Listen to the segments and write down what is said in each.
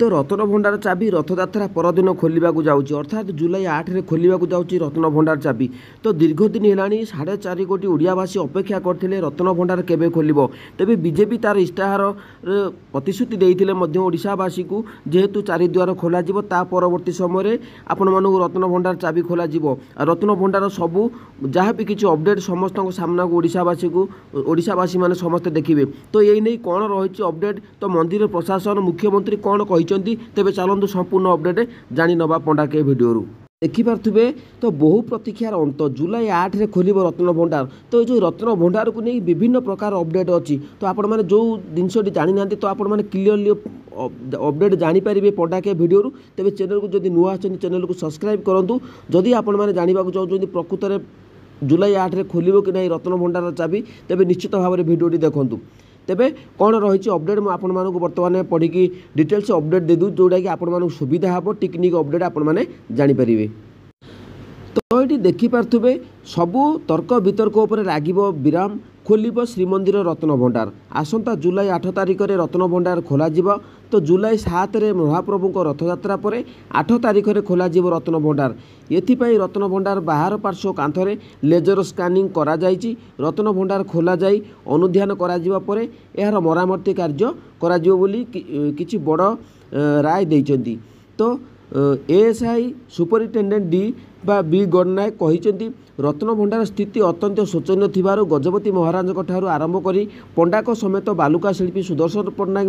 तो रत्न भंडार चाबी रथयात्रा परदिन खोलने जाऊँगी अर्थात जुलाई 8 रे खोलने जाऊँगी रत्न भंडार चाबी। तो दीर्घ दिन है 4.5 कोटी ओडियावासी अपेक्षा करते रत्न भंडार केबे खोल तेज बीजेपी तार इस्ताहार प्रतिश्रुति देते ओडिशावासी को जेहेतु चारिद्वार खोल परवर्ती समय आपण मानक रत्न भंडार चाबी खोल रत्न भंडार सबू जहाँ भी किसी अपडेट समस्त सामना को ओडिशावासी मैंने समस्ते देखिए। तो यही नहीं कौन रही अपडेट तो मंदिर प्रशासन मुख्यमंत्री कौन कहते तेरे चलतु संपूर्ण अपडेट जानी नवा पंडा के वीडियो देखिपे। तो बहु प्रतीक्षार अंत जुलाई 8 रे खोल रत्न भंडार। तो जो रत्न भंडार को नहीं विभिन्न प्रकार अपडेट अच्छी तो आपण मैंने जो जिनटी जानी ना तो आपण मैंने क्लीयरली अपडेट जानीपारे पंडा के वीडियो तेरे चैनल को जब नुआ चैनल को सब्सक्राइब करूँ जदि आपण मैंने जानवा चाहते प्रकृत में जुलाई 8 रे खोल कि नहीं रत्न भंडार चाबी तेरे निश्चित भाव में वीडियो देखूँ तेबे कौन रही अपडेट मुझे बर्तमान पढ़ी डिटेल्स अपडेट देदू जोटा कि आपण सुविधा हे टेक्निक अपडेट आपण मैंने जानीपारे। तो ये देखिपे सबू तर्क वितर्क उपर लागिब विराम खोल श्रीमंदिर रत्न भंडार आसंता जुलाई 8 तारिख में रत्न भंडार खोल। तो जुलाई 7 रे महाप्रभु रथयात्रा पर 8 तारिख में खोल रत्न भंडार। एथिपाई रत्न भंडार बाहर पार्श्व कांथरे लेजर स्कानिंग करा जाइछि। रत्न भंडार खोल जाई अनुध्यान करा परे यार मरामती कार्य करा जिवो बोली किछि बड़ राय दैछन्ति। तो एएसआई सुपरिटेडेंट डी बा बी गणनायक कहते रत्न भंडार स्थिति अत्यंत शोचनीय थिबारु गजपति महाराज ठारू आरंभ करी पंडाक समेत बालुका शिल्पी सुदर्शन पट्टनायक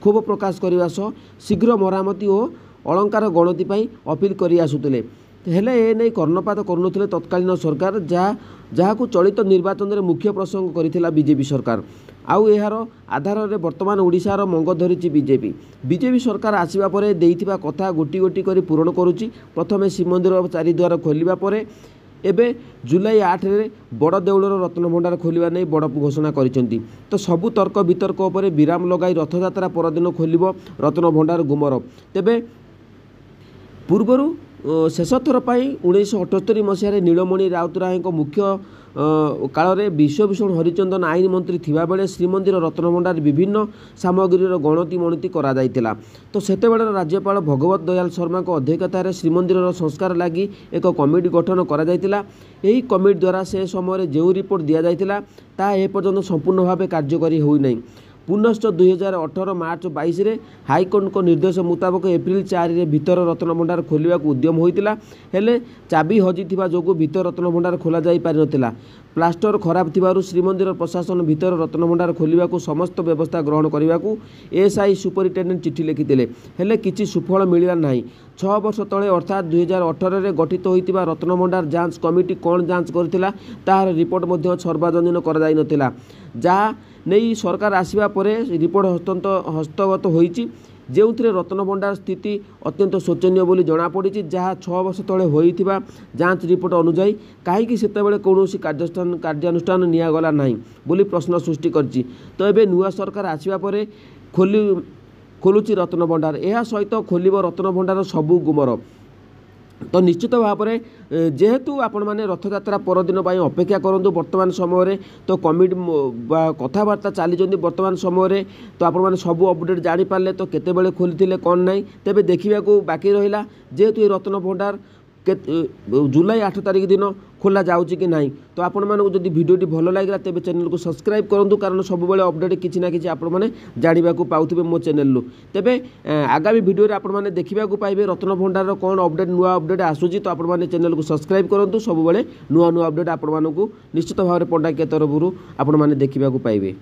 क्षोभ प्रकाश करने सह शीघ्र मरामती और अलंकार गणति पर अपील कर आसुले हेले एने कर्णपात करुनथिले तत्कालीन सरकार जहाँ को चलित निर्वाचन में मुख्य प्रसंग करथिला बीजेपी सरकार। आउ यार आधार में बर्तमान ओडिशार मंग धरी बीजेपी सरकार आसवा पर देइथिबा कथा गोटी गोटी करी पूरण करुच्ची। प्रथमे श्रीमंदिर चारिद्वार खोलिबा परे एबे जुलाई 8 रे बड़ देउलर रत्न भंडार खोलिबा नै बड़ घोषणा करिसेंती। तो सबू तर्क वितर्क उपर विराम लगाई रथयात्रा परदिन खोलिबो रत्न भंडार गुमर। तेबे पूर्वरु शेष थर पर 1978 मसीह नीलमणि राउतराय मुख्य काल में विश्वभूषण हरिचंदन आईन मंत्री थिबा बेले श्रीमंदिर रत्न भंडार विभिन्न सामग्रीर गणति मणति करा जायतिला। तो सेतेबेले राज्यपाल भगवत दयाल शर्मा को अध्यक्षतार श्रीमंदिर संस्कार लगी एक कमिटी गठन करा जायतिला। एही कमिटी द्वारा से समय जो रिपोर्ट दि जायतिला ता ए पर्यंत संपूर्ण भाव कार्यकारी होई नै। पुनश्च 2018 मार्च 22 रे हाईकोर्ट को निर्देश मुताबक एप्रिल 4 रे भीतर रत्न भंडार खोलिबा उद्यम होइतिला हेले चाबी हजिथिबा जोगु भीतर रत्न भंडार खोला जाई पारि नथिला। प्लास्टर खराब थिबारु श्रीमंदिर प्रशासन भीतर रत्न भंडार खोलिबा को समस्त व्यवस्था ग्रहण करने को एएसआई सुपरिटेडेंट चिठी लिखिथिले हेले किछि सुफल मिलिला नाही। 6 वर्ष तले अर्थात 2018 रे गठित होइतिबा रत्न भंडार जांच कमिटी कौन जांच करथिला तार रिपोर्ट मध्य सर्वजनीन कर जाई नथिला। जहाँ नहीं सरकार आसवा पर रिपोर्ट हस्तगत होइछि जो रत्न भंडार स्थिति अत्यंत शोचनीय बोली जनापड़ी जहाँ 6 वर्ष तले होइथिबा जांच रिपोर्ट अनुसार कहीं सेतेबेले कौनसी कार्यानुष्ठान नियागला नहीं बोली प्रश्न सृष्टि करछि। तो एबे नुआ सरकार आसवा पर खोलुची रत्न भंडार यह सहित खोल रत्न भंडार सबू गुमर। तो निश्चित भाव में जेहेतु आपण मैंने रथयात्रा परदिन अपेक्षा करूँ वर्तमान समय तो कमिटी कथबार्ता चली वर्तमान समय तो आपण मैंने सबू अपडेट जानीपारे तो केतेबेले खोली कौन ना तेरे देखा बाकी रहा जेहेतु ये रत्न भंडार जुलाई 8 तारिख दिन खोला जाउची कि नहीं। तो आपण मानक जदि वीडियोटी भल लगे तेरे चैनल को सब्सक्राइब करूँ कारण सब अपडेट किसी ना कि आपण मैंने जाना पाउथे मो चैनल तेबे आगामी वीडियो आपण मैंने देखा पाइबे रत्न भंडार कौन अपडेट नुआ अपडेट आसूची। तो आपण मैंने चैनल को सब्सक्राइब करूँ सब नुआ नुआ अपडेट आपण मानक निश्चित भाव में पंडा के तरफ आपण मैंने देखा पाइबे।